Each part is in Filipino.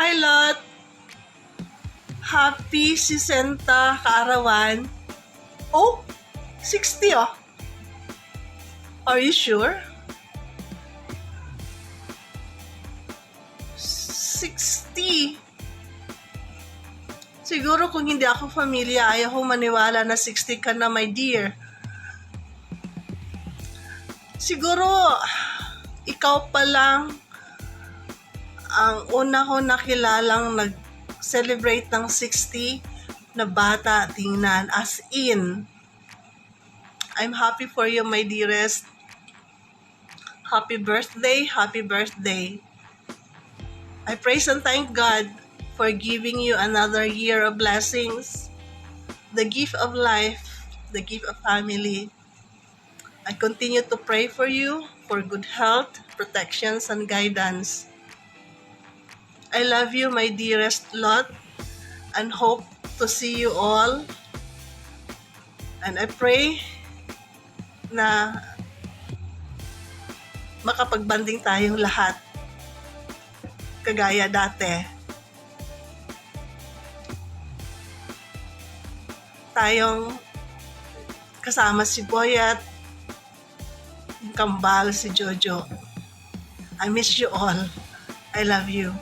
Hi, Lot! Happy 60 kaarawan. Oh, 60 oh. Are you sure? 60. Siguro kung hindi ako familia, ayaw ko maniwala na 60 ka na, my dear. Siguro, ikaw pa lang ang una ko nakilalang nag-celebrate ng 60 na bata tingnan. As in, I'm happy for you, my dearest. Happy birthday, happy birthday. I praise and thank God for giving you another year of blessings, the gift of life, the gift of family. I continue to pray for you for good health, protections, and guidance. I love you, my dearest Lot, and hope to see you all. And I pray na makapagbanding tayong lahat, kagaya dati. Tayong kasama si Boyat, yung kambal si Jojo. I miss you all. I love you.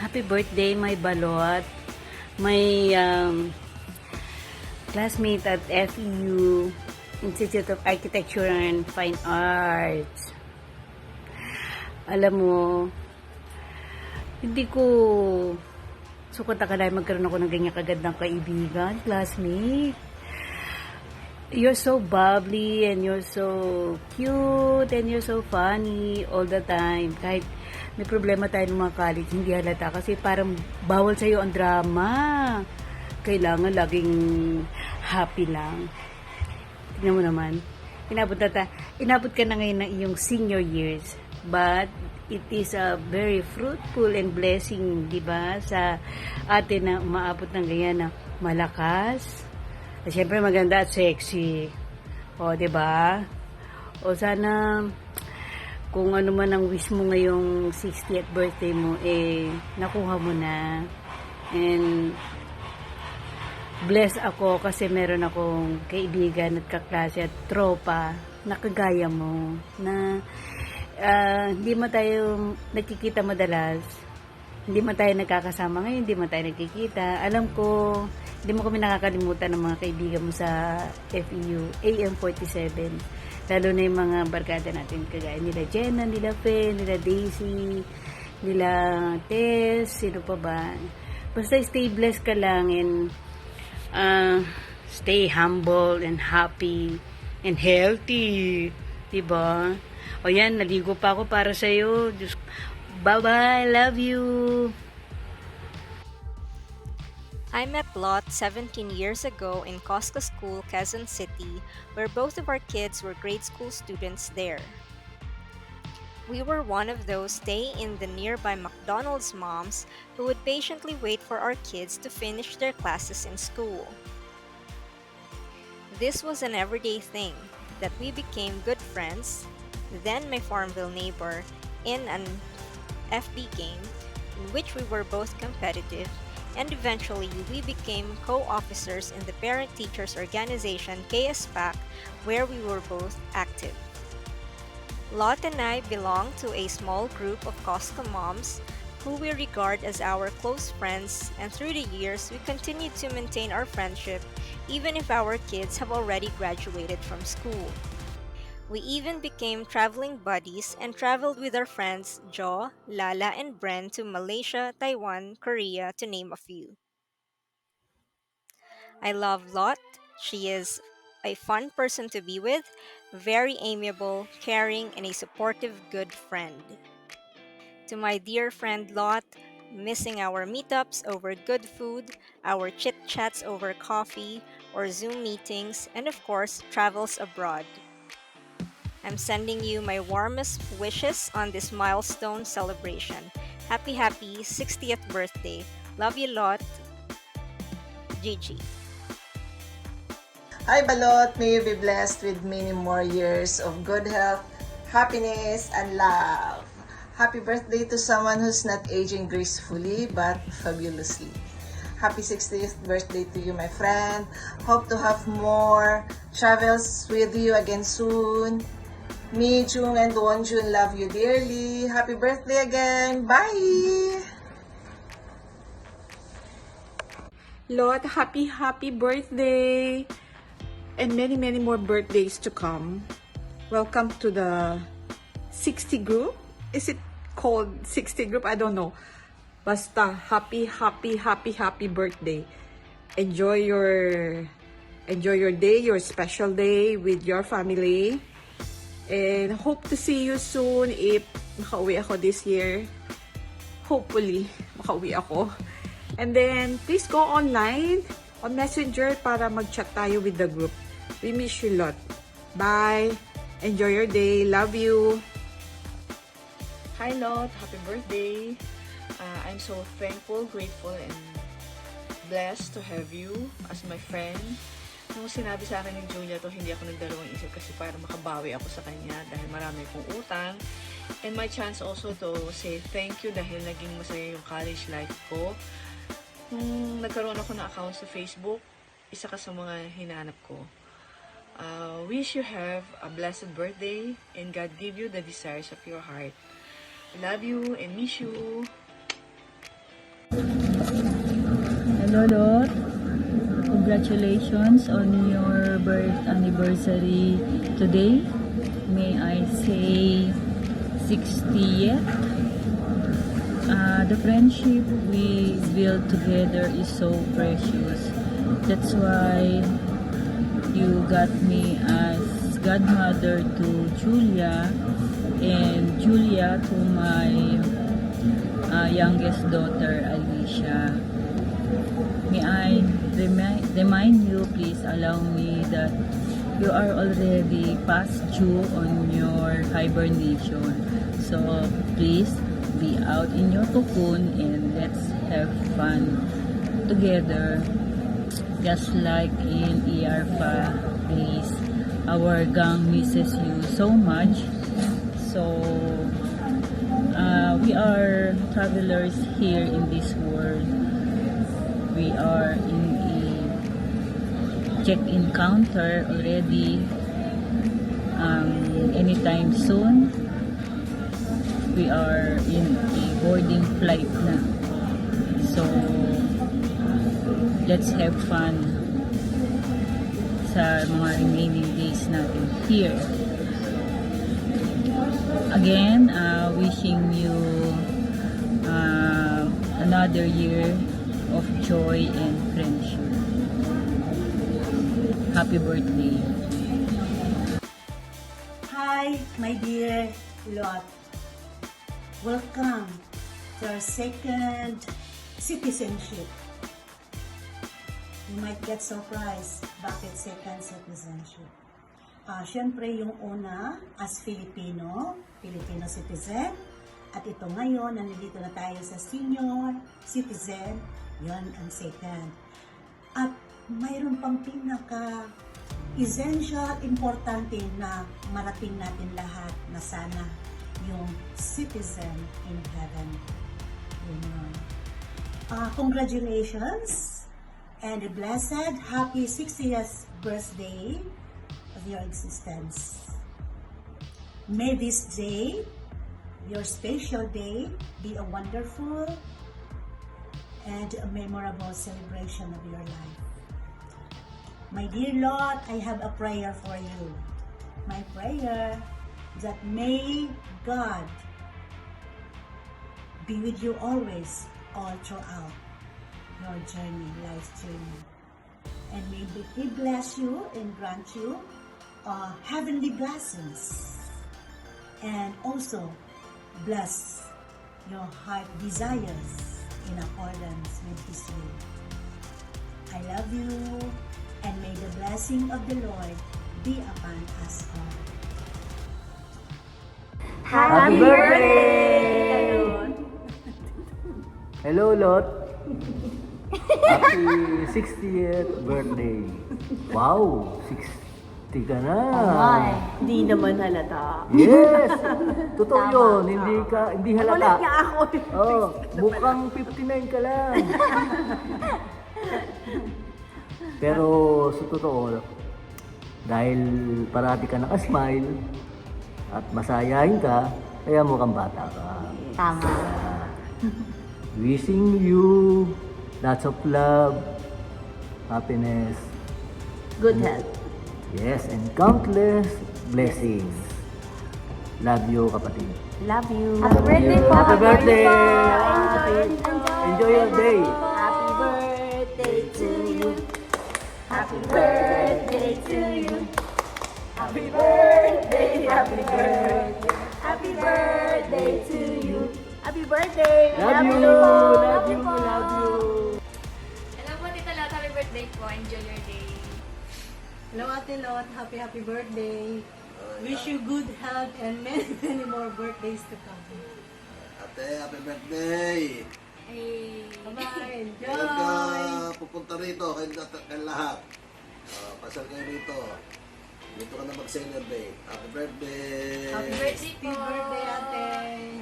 Happy birthday, my balot. My classmate at FEU, Institute of Architecture and Fine Arts. Alam mo, hindi ko sukot akalain magkaroon ako ng ganyan kagandang kaibigan, classmate. You're so bubbly and you're so cute and you're so funny all the time. Kahit may problema tayo ng mga college, hindi halata kasi parang bawal sa'yo ang drama. Kailangan laging happy lang. Tingnan mo naman. Inabot ka na ngayon ng iyong senior years. But it is a very fruitful and blessing, di ba? Sa atin na umaabot ng ganyan na malakas. At syempre maganda at sexy. O, di ba? O sana kung ano man ang wish mo ngayong 60th birthday mo, nakuha mo na. And bless ako kasi meron akong kaibigan at kaklase at tropa na kagaya mo na hindi mo tayo nakikita madalas, hindi mo tayo nagkakasama ngayon, hindi mo tayo nakikita. Alam ko hindi mo kami nakakalimutan ng mga kaibigan mo sa FEU AM47, lalo na yung mga barkada natin kagaya nila Jenna, nila Fe, nila Daisy, nila Tess, sino pa ba. Basta stay blessed ka lang and stay humble and happy and healthy, diba? O yan, naligo pa ako para sa'yo. Diyos, bye-bye, love you. I met Lot 17 years ago in Costco School, Quezon City, where both of our kids were grade school students there. We were one of those stay in the nearby McDonald's moms who would patiently wait for our kids to finish their classes in school. This was an everyday thing that we became good friends, then my Farmville neighbor, in an FB game in which we were both competitive, and eventually we became co-officers in the parent-teachers organization KSPAC, where we were both active. Lot and I belong to a small group of Costco moms who we regard as our close friends, and through the years we continue to maintain our friendship even if our kids have already graduated from school. We even became traveling buddies and traveled with our friends Jo, Lala, and Bren to Malaysia, Taiwan, Korea, to name a few. I love Lot. She is a fun person to be with, very amiable, caring, and a supportive good friend. To my dear friend Lot, missing our meetups over good food, our chit-chats over coffee or Zoom meetings, and of course, travels abroad. I'm sending you my warmest wishes on this milestone celebration. Happy 60th birthday. Love you, Lot. Gigi. Hi Balot, may you be blessed with many more years of good health, happiness, and love. Happy birthday to someone who's not aging gracefully but fabulously. Happy 60th birthday to you, my friend. Hope to have more travels with you again soon. Mi Jung and Wonjun love you dearly. Happy birthday again. Bye! Lot, happy birthday! And many more birthdays to come. Welcome to the 60 group. Is it called 60 group? I don't know. Basta, happy birthday. Enjoy your day, your special day with your family. And hope to see you soon if makauwi ako this year. Hopefully, makauwi ako. And then, please go online on Messenger para mag-chat tayo with the group. We miss you a lot. Bye! Enjoy your day. Love you! Hi Lot, happy birthday. I'm so thankful, grateful, and blessed to have you as my friend. Nung sinabi sa akin ni Julia to, hindi ako nagdalawang isip kasi para makabawi ako sa kanya dahil marami kong utang. And my chance also to say thank you dahil naging masaya yung college life ko. Nung nagkaroon ako ng account sa Facebook, isa ka sa mga hinahanap ko. Wish you have a blessed birthday and God give you the desires of your heart. Love you and miss you. Hello, Lot. Congratulations on your birth anniversary today. May I say 60th? The friendship we built together is so precious. That's why you got me as godmother to Julia and Julia to my youngest daughter, Alicia. May I remind you, please allow me that you are already past due on your hibernation. So please be out in your cocoon and let's have fun together. Just like in IARPA days, our gang misses you so much. So we are travelers here in this world. We are in a check-in counter already. Anytime soon, we are in a boarding flight na. So, let's have fun sa mga remaining days natin here. Again, wishing you another year of joy and friendship. Happy birthday. Hi, my dear Lot. Welcome to our second citizenship. You might get surprised bakit second citizenship. Siyempre, yung una as Filipino citizen. At ito ngayon, nandito na tayo sa senior citizen, yon ang second. At mayroon pang essential, importante na marating natin lahat na sana yung citizen in heaven. Congratulations and a blessed, happy 60th birthday of your existence. May this day, your special day, be a wonderful and a memorable celebration of your life. My dear Lord, I have a prayer for you. My prayer that may God be with you always, all throughout your journey, life's journey. And may He bless you and grant you heavenly blessings. And also bless your heart desires in accordance with His will. I love you, and may the blessing of the Lord be upon us all. Happy birthday! Hello, Lot. Happy 60th birthday. Wow, 50 ka na. Ay, hindi naman halata. Yes! Totoo yun, hindi halata. Ulit niya ako. Oh, mukhang 59 ka lang. Pero sa totoo, dahil parati ka nakasmile at masayahin ka, kaya mukhang bata ka. Tama. Wishing you lots of love, happiness, Good health. yes, and countless blessings. Love you, kapatid. Love you. Happy birthday po! Happy birthday! Enjoy. Enjoy your day! Happy birthday to you. Happy birthday to you. Happy birthday, happy birthday. Happy birthday to you. Happy birthday. Love you! Love you! Love you! Hello po, Tita Lot. Happy birthday po. Enjoy your day. Hello, Ate Lot. Happy birthday. Wish you good health and many more birthdays to come. Ate, happy birthday! Hey. Bye-bye. Kailan ka Enjoy. pupunta rito? Kailan lahat? Pasal kayo rito. Dito ka na mag-celebrate. Happy birthday! Happy birthday po. Happy birthday, Ate.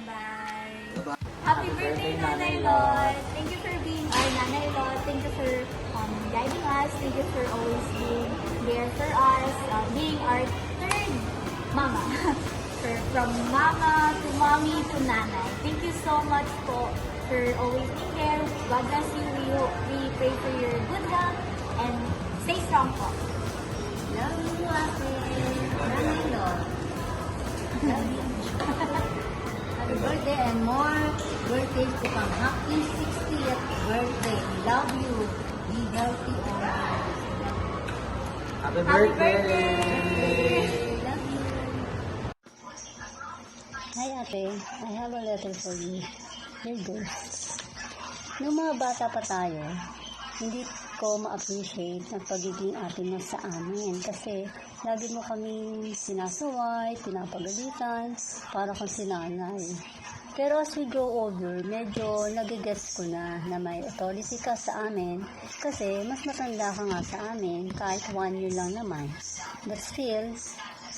Bye. Happy birthday, Nanay Lot! Thank you for being our Nanay Lot. Thank you for guiding us. Thank you for always being there for us. Being our third mama. From mama to mommy to nanay. Thank you so much po for always being there. God bless you. We pray for your good health and stay strong po. Love you, Ate. Nanay Lot. Love you. Happy birthday and more birthdays to come. Happy 60th birthday. Love you. Be healthy always. Happy birthday! Love you. Hi ate, I have a letter for you. Here goes. Nung mga bata pa tayo, hindi ko ma-appreciate ang pagiging ate mo sa amin kasi lagi mo kaming sinasaway, pinapagalitan, para kang sinanay. Pero as we grow older, medyo nagigets ko na may authority ka sa amin kasi mas matanda ka nga sa amin kahit 1 year lang naman. But still,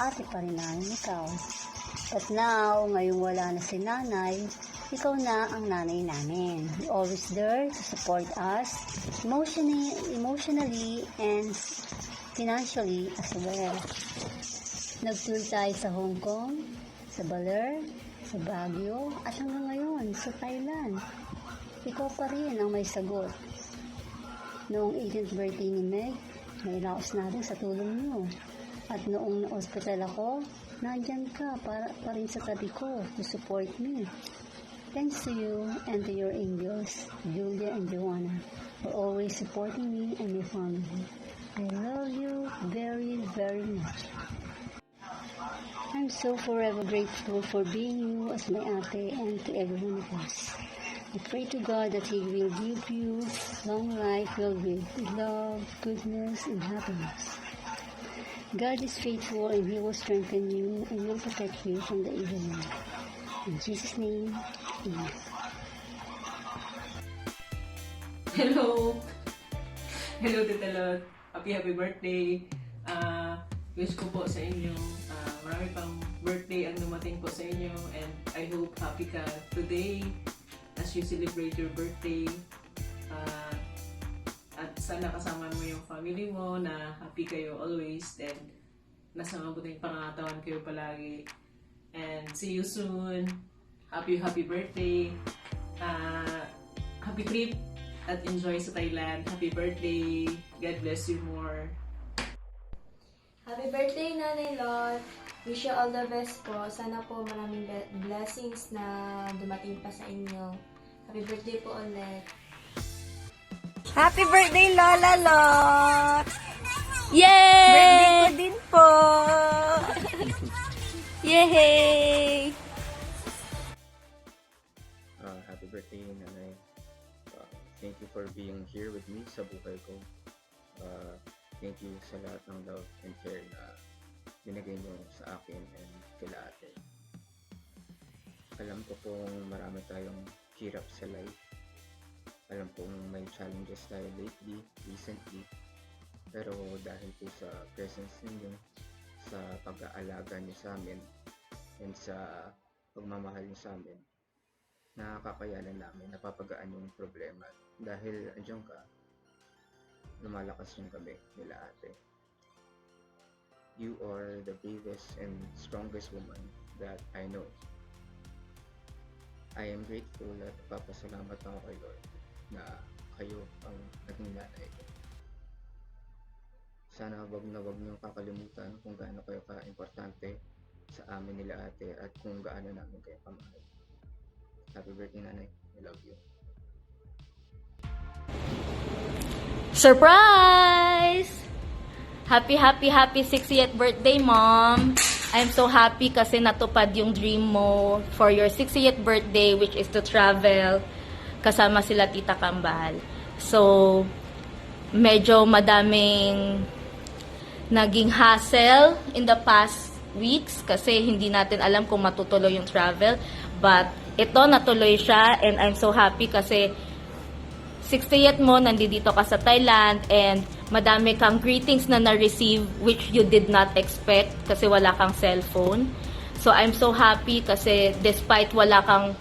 ate pa rin namin ikaw. But now, ngayong wala na si nanay, ikaw na ang nanay namin. You're always there to support us emotionally and financially as well. Nag-tour tayo sa Hong Kong, sa Baler, sa Baguio, at hanggang ngayon sa Thailand. Ikaw pa rin ang may sagot. Noong 18th birthday ni Meg, nairaos natin sa tulong niyo. At noong na-hospital ako, nandyan ka pa rin sa tabi ko to support me. Thanks to you and to your angels, Julia and Joanna, for always supporting me and my family. I love you very, very much. I'm so forever grateful for being you as my ate and to every one of us. I pray to God that He will give you long life filled with love, goodness, and happiness. God is faithful and He will strengthen you and will protect you from the evil one. In Jesus' name, Amen. Hello! Hello, Tita Lot. Happy birthday. Wish ko po sa inyo, marami pang birthday ang dumating po sa inyo and I hope happy ka today as you celebrate your birthday. At sana kasama mo yung family mo na happy kayo always and nasa mabuting pangangatawan kayo palagi. And see you soon. Happy birthday. Happy trip at enjoy sa Thailand. Happy birthday. God bless you more. Happy birthday, Nanay Lot. Wish you all the best po. Sana po maraming blessings na dumating pa sa inyo. Happy birthday po ulit. Happy birthday, Lola Lot! Yay! Birthday ko din po! Yay! Happy birthday, Nanay. Thank you for being here with me sa buhay ko. Thank you sa lahat ng love and care na binigay niyo sa akin and kila ate. Alam ko pong marami tayong hirap sa life. Alam kong may challenges tayo recently. Pero dahil po sa presence ninyo, sa pag-aalaga niyo sa amin, and sa pagmamahal niyo sa amin, nakakayanan namin, napapagaan yung problema. Dahil andiyan ka, lumalakas yung gabi nila ate. You are the bravest and strongest woman that I know. I am grateful at papasalamat ako kay Lord na kayo ang naging nanay ko. Sana wag na wag niyong kakalimutan kung gaano kayo ka-importante sa amin nila ate at kung gaano namin kayo kamahal. Happy birthday, nanay. I love you. Surprise! Happy 60th birthday, Mom! I'm so happy kasi natupad yung dream mo for your 60th birthday, which is to travel kasama sila Tita Kambal. So, medyo madaming naging hassle in the past weeks kasi hindi natin alam kung matutuloy yung travel. But, ito natuloy siya and I'm so happy kasi 60th mo, nandito ka sa Thailand and madami kang greetings na na-receive which you did not expect kasi wala kang cellphone. So, I'm so happy kasi despite wala kang,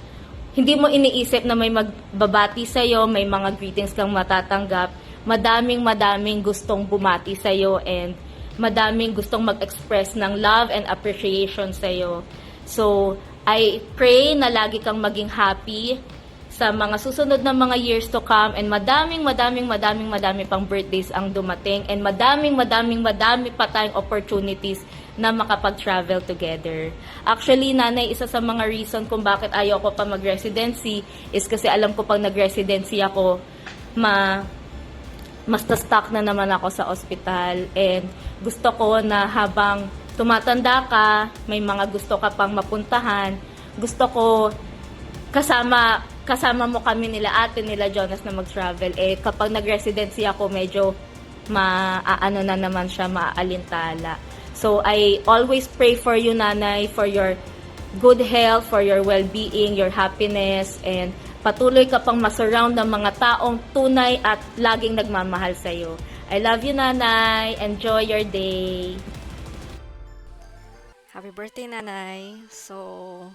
hindi mo iniisip na may magbabati sa'yo, may mga greetings kang matatanggap, madaming gustong bumati sa'yo and madaming gustong mag-express ng love and appreciation sa'yo. So, I pray na lagi kang maging happy sa mga susunod na mga years to come and madaming pang birthdays ang dumating and madaming pa tayong opportunities na makapag-travel together. Actually, nanay, isa sa mga reason kung bakit ayaw ko pa mag-residency is kasi alam ko pag nag-residency ako, mas na-stuck na naman ako sa ospital and gusto ko na habang tumatanda ka, may mga gusto ka pang mapuntahan, gusto ko kasama mo kami nila ate, nila Jonas na mag-travel. Eh, kapag nag-residency ako, medyo maaano na naman siya, maaalintala. So, I always pray for you, nanay, for your good health, for your well-being, your happiness, and patuloy ka pang masurround ng mga taong tunay at laging nagmamahal sa'yo. I love you, nanay. Enjoy your day. Happy birthday, nanay. So,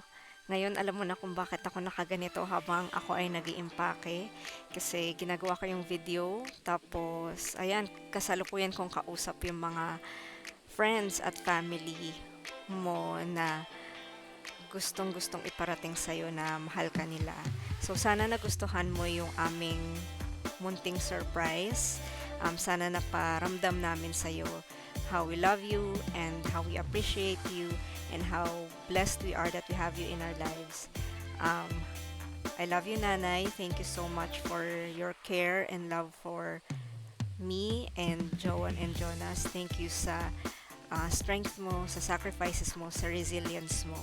ngayon alam mo na kung bakit ako nakaganito habang ako ay nag-iimpake. Kasi ginagawa ko yung video. Tapos, ayan, kasalukuyan kong kausap yung mga friends at family mo na gustong-gustong iparating sa'yo na mahal ka nila. So, sana nagustuhan mo yung aming munting surprise. Sana naparamdam namin sa'yo how we love you and how we appreciate you and how blessed we are that we have you in our lives. I love you, nanay. Thank you so much for your care and love for me and Joan and Jonas. Thank you sa strength mo, sa sacrifices mo, sa resilience mo.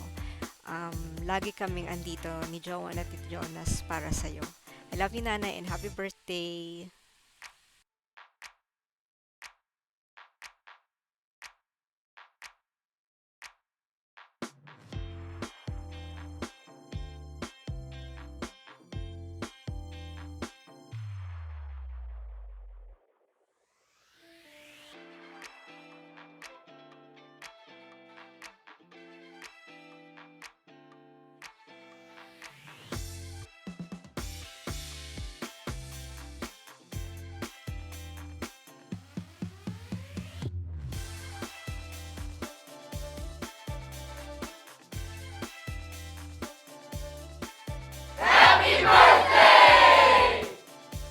Lagi kaming andito ni Joan at Jonas para sa'yo. I love you, nanay, and happy birthday!